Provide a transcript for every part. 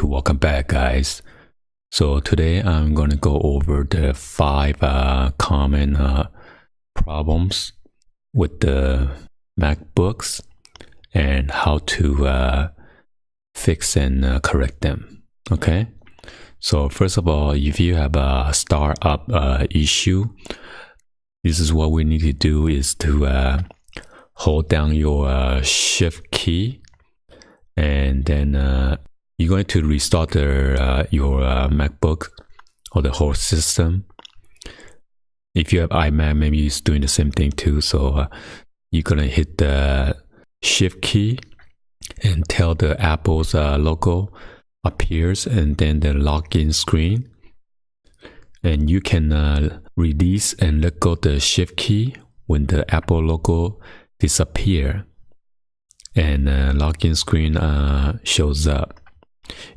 Welcome back, guys. So today I'm going to go over the 5 common problems with the MacBooks and how to fix and correct them. Okay, so first of all, if you have a startup issue, this is what we need to do is to hold down your shift key, and then you're going to restart your MacBook or the whole system. If you have iMac, maybe it's doing the same thing too. So you're going to hit the shift key until the Apple's logo appears, and then the login screen. And you can release and let go the shift key when the Apple logo disappears and login screen shows up.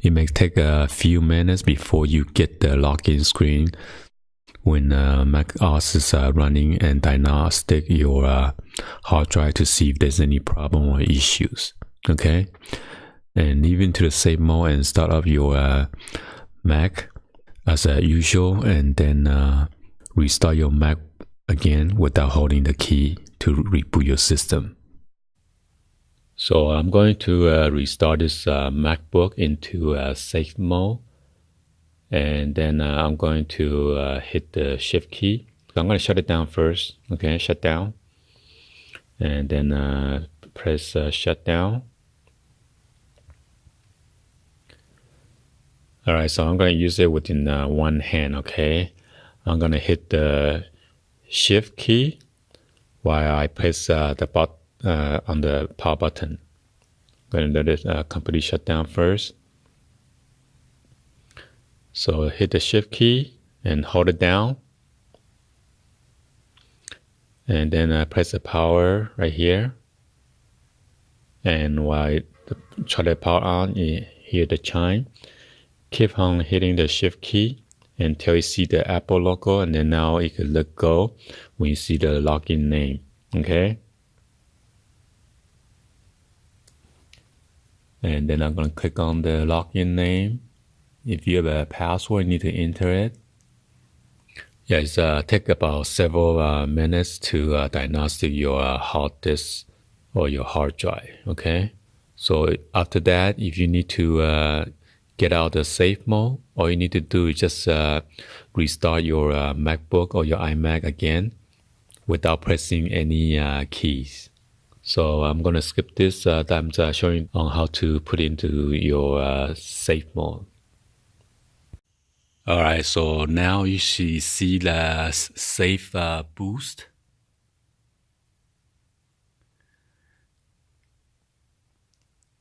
It may take a few minutes before you get the login screen when Mac OS is running and diagnostic your hard drive to see if there's any problem or issues. Okay, and even to the save mode and start up your Mac as usual, and then restart your Mac again without holding the key to reboot your system. So I'm going to restart this MacBook into safe mode, and then I'm going to hit the shift key. So I'm going to shut it down first. Okay, shut down, and then press shut down. All right, so I'm going to use it within one hand. Okay, I'm going to hit the shift key while I press the button on the power button. I'm going to let it completely shut down first. So hit the shift key and hold it down, and then press the power right here. And while try to power on, you hear the chime. Keep on hitting the shift key until you see the Apple logo, and then now you can let go when you see the login name. Okay. And then I'm going to click on the login name. If you have a password, you need to enter it. Yeah, it's take about several minutes to diagnostic your hard disk or your hard drive. Okay. So after that, if you need to get out the safe mode, all you need to do is just restart your MacBook or your iMac again without pressing any keys. So I'm going to skip this. I'm showing on how to put into your safe mode. All right, so now you should see the safe boost.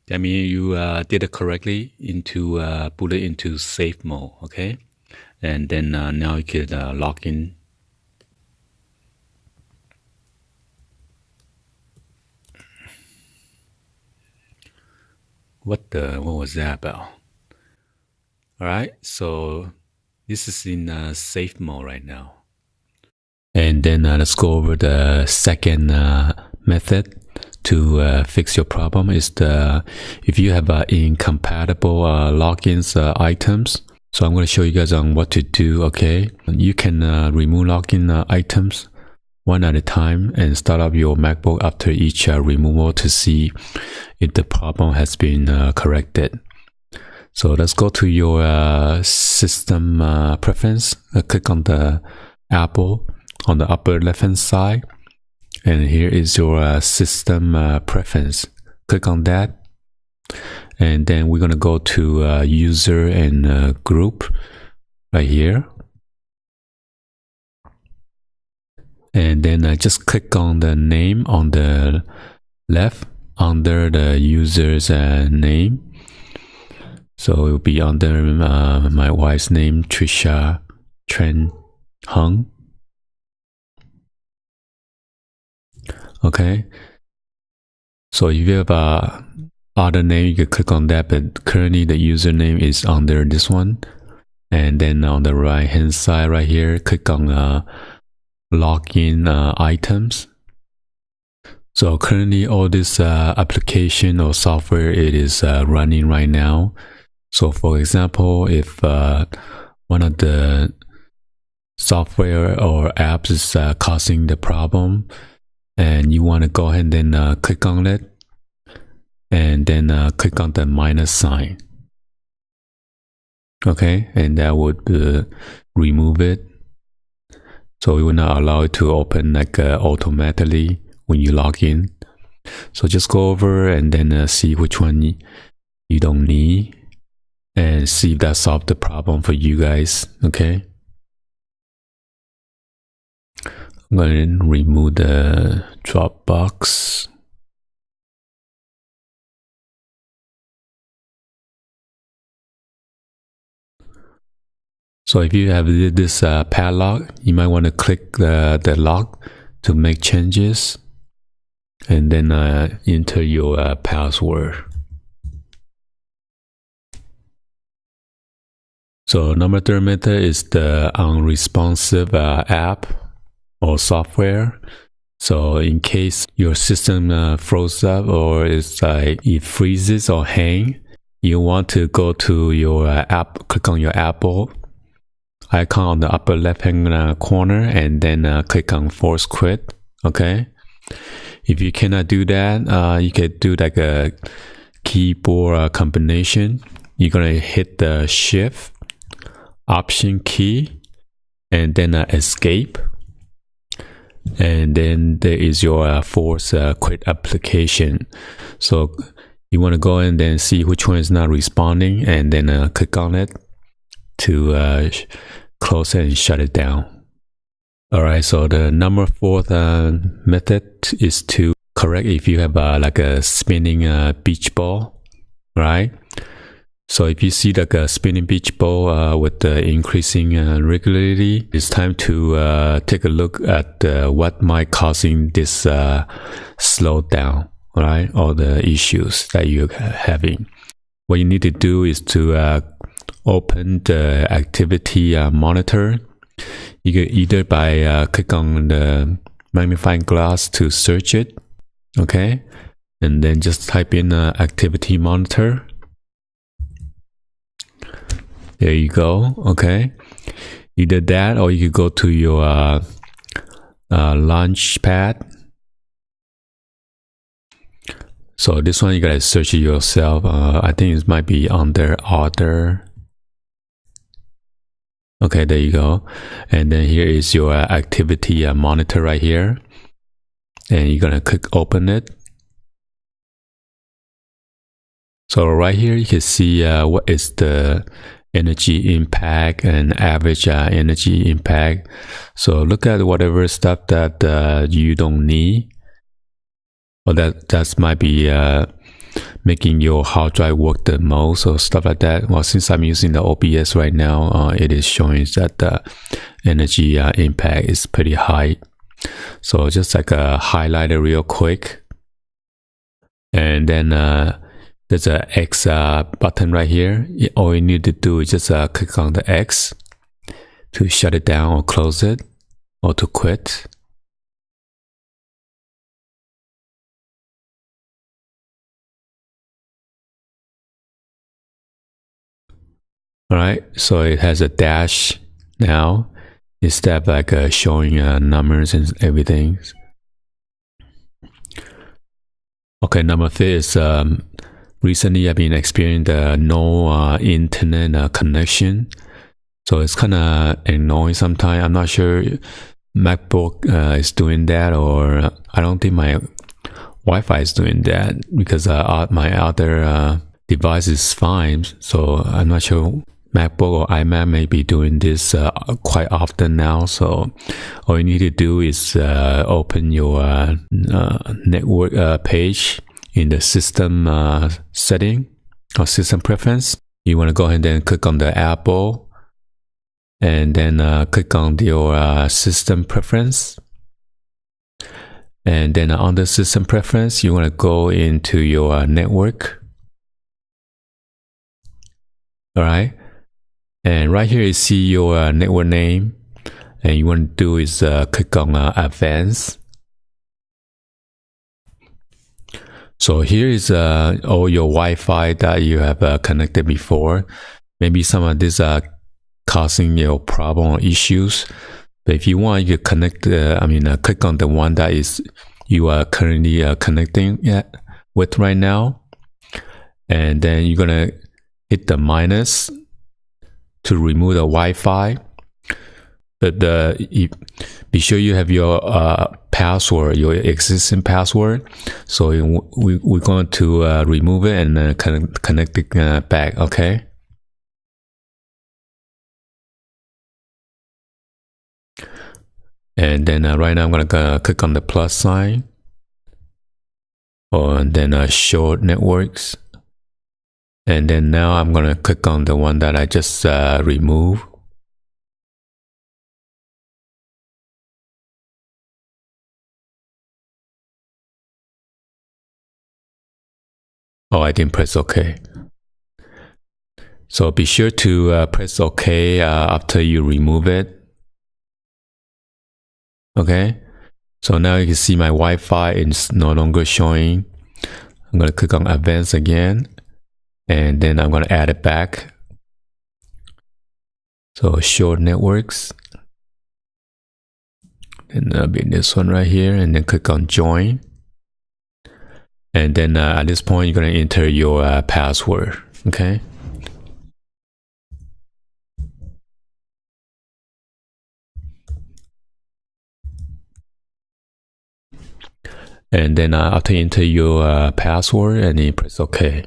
That means you did it correctly into put it into safe mode. Okay, and then now you can log in. What was that about? All right, so this is in safe mode right now. And then let's go over the second method to fix your problem. Is if you have incompatible logins items. So I'm going to show you guys on what to do. Okay, you can remove login items one at a time and start up your MacBook after each removal to see if the problem has been corrected. So let's go to your system preference. Click on the Apple on the upper left hand side, and here is your system preference. Click on that, and then we're going to go to user and group right here. And then just click on the name on the left under the user's name. So it will be under my wife's name, Trisha Chen Hung. Okay. So if you have other name, you can click on that, but currently the username is under this one. And then on the right hand side right here, click on login items. So currently all this application or software it is running right now. So for example, if one of the software or apps is causing the problem, and you want to go ahead and then click on it, and then click on the minus sign. Okay, and that would remove it. So we will not allow it to open like automatically when you log in. So just go over and then see which one you don't need, and see if that solved the problem for you guys. Okay, I'm going to remove the Dropbox. So if you have this padlock, you might want to click the lock to make changes, and then enter your password. So number 3 method is the unresponsive app or software. So in case your system froze up, or it's like it freezes or hang, you want to go to your app, click on your Apple icon on the upper left hand corner, and then click on force quit. Okay, if you cannot do that, you can do like a keyboard combination. You're gonna hit the shift option key and then escape, and then there is your force quit application. So you want to go and then see which one is not responding, and then click on it to close it and shut it down. Alright, so the number 4th method is to correct if you have like a spinning beach ball, right? So if you see like a spinning beach ball with the increasing regularity, it's time to take a look at what might causing this slowdown, right? Or the issues that you're having. What you need to do is to open the activity monitor. You can either by click on the magnifying glass to search it, okay, and then just type in activity monitor. There you go. Okay, either that, or you could go to your launch pad. So this one you gotta search it yourself. I think it might be under other. Okay, there you go. And then here is your activity monitor right here. And you're gonna click open it. So right here you can see what is the energy impact and average energy impact. So look at whatever stuff that you don't need, or that might be making your hard drive work the most, or stuff like that. Well, since I'm using the OBS right now, it is showing that the energy impact is pretty high. So just like a highlighter real quick, and then there's a X button right here. All you need to do is just click on the X to shut it down or close it, or to quit. Alright, so it has a dash now instead of like showing numbers and everything. Okay, number 3 is recently I've been experiencing no internet connection. So it's kind of annoying sometimes. I'm not sure MacBook is doing that, or I don't think my Wi-Fi is doing that, because my other device is fine. So I'm not sure MacBook or iMac may be doing this quite often now. So all you need to do is open your network page in the system setting or system preference. You want to go ahead and click on the Apple, and then click on your system preference. And then under system preference, you want to go into your network. All right. And right here you see your network name, and you want to do is click on advanced. So here is all your Wi-Fi that you have connected before. Maybe some of these are causing your problem or issues. But if you want, you can connect. Click on the one that is you are currently connecting with right now, and then you're gonna hit the minus to remove the Wi-Fi. But be sure you have your password, your existing password. So we're going to remove it and then connect it back, okay? And then right now I'm going to click on the plus sign. And then show networks. And then now I'm going to click on the one that I just removed. Oh, I didn't press OK. So be sure to press OK after you remove it. Okay. So now you can see my Wi-Fi is no longer showing. I'm going to click on Advanced again. And then I'm going to add it back. So show networks. And that'll be this one right here. And then click on Join. And then at this point, you're going to enter your password, okay? And then after you enter your password, and you press OK.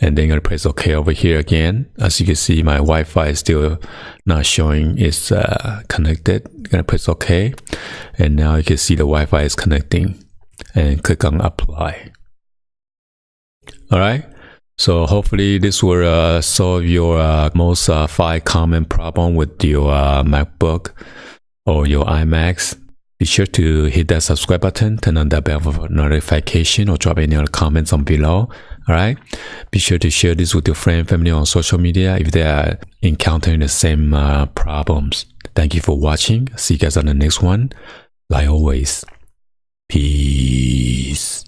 And then you're going to press OK over here again. As you can see, my Wi-Fi is still not showing it's connected. You're going to press OK. And now you can see the Wi-Fi is connecting. And click on Apply. All right. So hopefully this will solve your most 5 common problem with your MacBook or your iMacs. Be sure to hit that subscribe button, turn on that bell for notification, or drop any other comments on below. All right. Be sure to share this with your friend and family on social media if they are encountering the same problems. Thank you for watching. See you guys on the next one. Like always, peace.